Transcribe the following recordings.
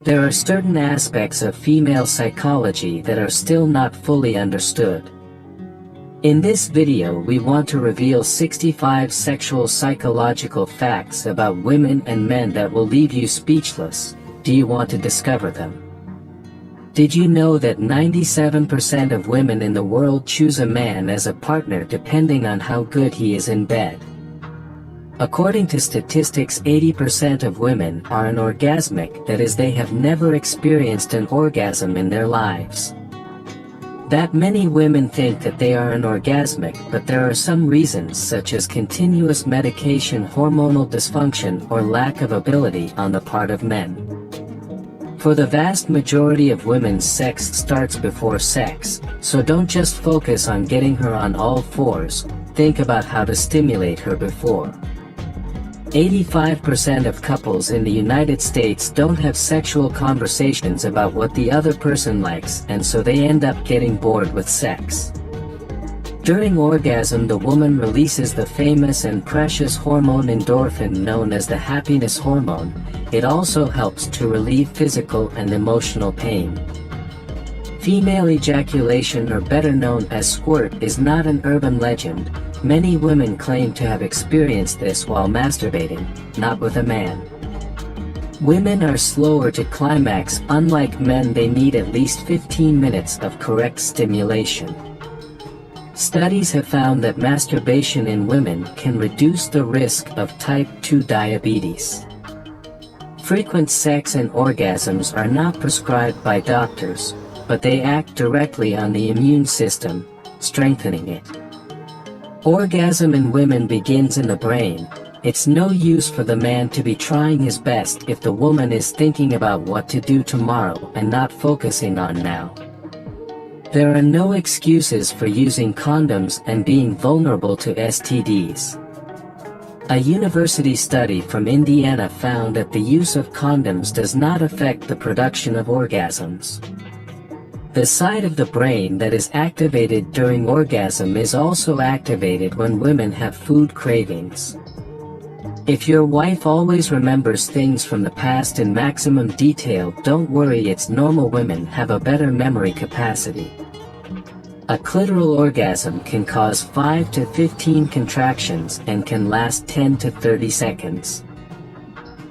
There are certain aspects of female psychology that are still not fully understood. In this video we want to reveal 65 sexual psychological facts about women and men that will leave you speechless. Do you want to discover them? Did you know that 97% of women in the world choose a man as a partner depending on how good he is in bed? According to statistics, 80% of women are anorgasmic, that is, they have never experienced an orgasm in their lives. That many women think that they are anorgasmic, but there are some reasons such as continuous medication, hormonal dysfunction, or lack of ability on the part of men. For the vast majority of women, sex starts before sex, so don't just focus on getting her on all fours, think about how to stimulate her before. 85% of couples in the United States don't have sexual conversations about what the other person likes, and so they end up getting bored with sex. During orgasm, the woman releases the famous and precious hormone endorphin known as the happiness hormone. It also helps to relieve physical and emotional pain. Female ejaculation, or better known as squirt, is not an urban legend. Many women claim to have experienced this while masturbating, not with a man. Women are slower to climax. Unlike men, they need at least 15 minutes of correct stimulation. Studies have found that masturbation in women can reduce the risk of type 2 diabetes. Frequent sex and orgasms are not prescribed by doctors, but they act directly on the immune system, strengthening it. Orgasm in women begins in the brain. It's no use for the man to be trying his best if the woman is thinking about what to do tomorrow and not focusing on now. There are no excuses for using condoms and being vulnerable to STDs. A university study from Indiana found that the use of condoms does not affect the production of orgasms. The side of the brain that is activated during orgasm is also activated when women have food cravings. If your wife always remembers things from the past in maximum detail, don't worry, it's normal. Women have a better memory capacity. A clitoral orgasm can cause 5 to 15 contractions and can last 10 to 30 seconds.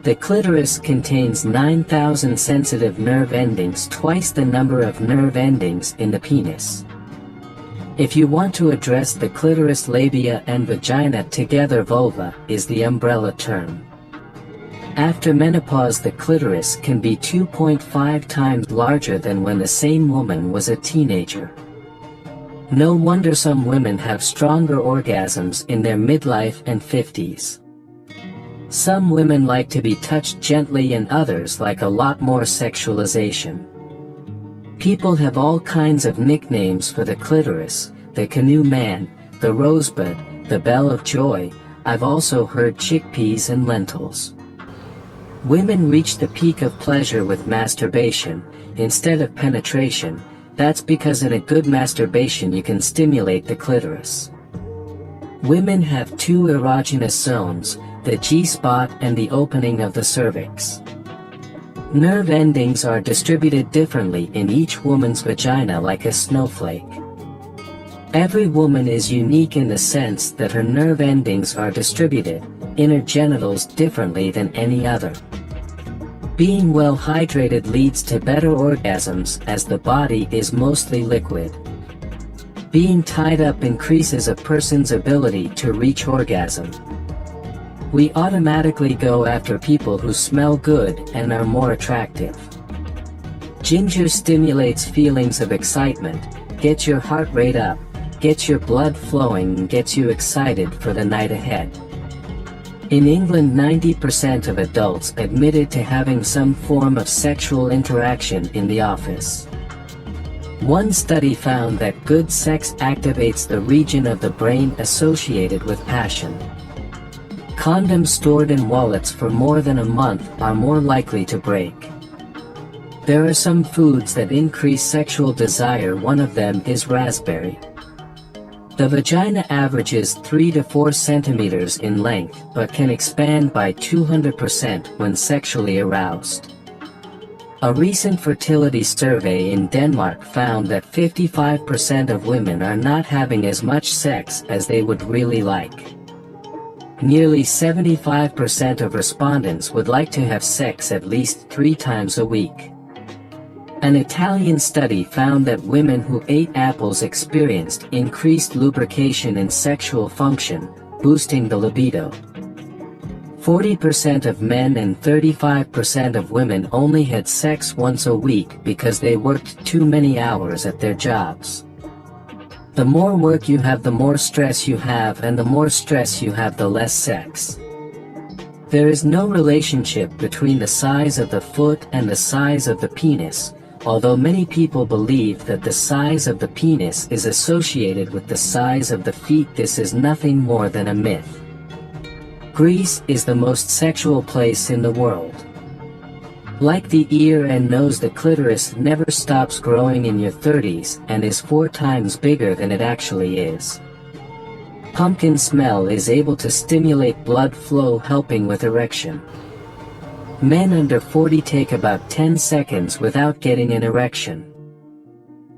The clitoris contains 9,000 sensitive nerve endings, twice the number of nerve endings in the penis. If you want to address the clitoris, labia and vagina together, vulva is the umbrella term. After menopause, the clitoris can be 2.5 times larger than when the same woman was a teenager. No wonder some women have stronger orgasms in their midlife and 50s. Some women like to be touched gently and others like a lot more sexualization. People have all kinds of nicknames for the clitoris: the canoe man, the rosebud, the bell of joy. I've also heard chickpeas and lentils. Women reach the peak of pleasure with masturbation, instead of penetration. That's because in a good masturbation you can stimulate the clitoris. Women have two erogenous zones, the G-spot and the opening of the cervix. Nerve endings are distributed differently in each woman's vagina, like a snowflake. Every woman is unique in the sense that her nerve endings are distributed, in her genitals, differently than any other. Being well hydrated leads to better orgasms, as the body is mostly liquid. Being tied up increases a person's ability to reach orgasm. We automatically go after people who smell good and are more attractive. Ginger stimulates feelings of excitement, gets your heart rate up, gets your blood flowing, and gets you excited for the night ahead. In England, 90% of adults admitted to having some form of sexual interaction in the office. One study found that good sex activates the region of the brain associated with passion. Condoms stored in wallets for more than a month are more likely to break. There are some foods that increase sexual desire. One of them is raspberry. The vagina averages 3 to 4 centimeters in length, but can expand by 200% when sexually aroused. A recent fertility survey in Denmark found that 55% of women are not having as much sex as they would really like. Nearly 75% of respondents would like to have sex at least 3 times a week. An Italian study found that women who ate apples experienced increased lubrication and sexual function, boosting the libido. 40% of men and 35% of women only had sex once a week because they worked too many hours at their jobs. The more work you have, the more stress you have, and the more stress you have, the less sex. There is no relationship between the size of the foot and the size of the penis, although many people believe that the size of the penis is associated with the size of the feet. This is nothing more than a myth. Greece is the most sexual place in the world. Like the ear and nose, the clitoris never stops growing in your 30s and is 4 times bigger than it actually is. Pumpkin smell is able to stimulate blood flow, helping with erection. Men under 40 take about 10 seconds without getting an erection.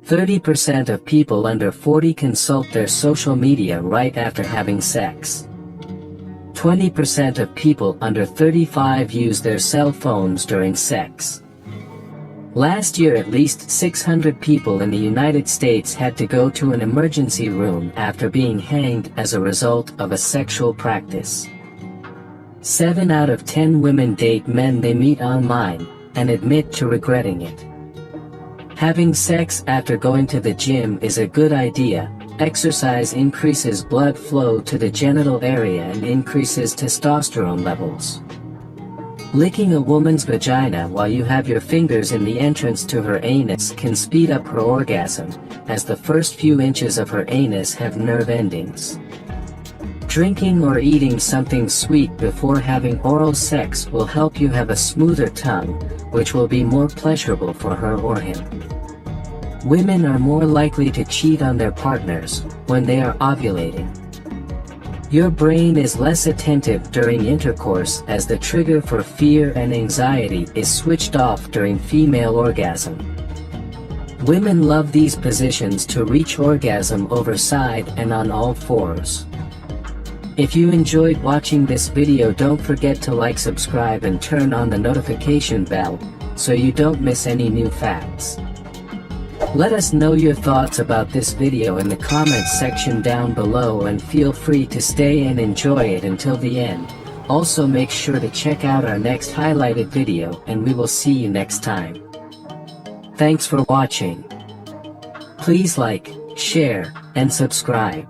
30% of people under 40 consult their social media right after having sex. 20% of people under 35 use their cell phones during sex. Last year, at least 600 people in the United States had to go to an emergency room after being hanged as a result of a sexual practice. 7 out of 10 women date men they meet online and admit to regretting it. Having sex after going to the gym is a good idea. Exercise increases blood flow to the genital area and increases testosterone levels. Licking a woman's vagina while you have your fingers in the entrance to her anus can speed up her orgasm, as the first few inches of her anus have nerve endings. Drinking or eating something sweet before having oral sex will help you have a smoother tongue, which will be more pleasurable for her or him. Women are more likely to cheat on their partners when they are ovulating. Your brain is less attentive during intercourse, as the trigger for fear and anxiety is switched off during female orgasm. Women love these positions to reach orgasm over side and on all fours. If you enjoyed watching this video, don't forget to like, subscribe and turn on the notification bell so you don't miss any new facts. Let us know your thoughts about this video in the comments section down below, and feel free to stay and enjoy it until the end. Also, make sure to check out our next highlighted video, and we will see you next time. Thanks for watching. Please like, share, and subscribe.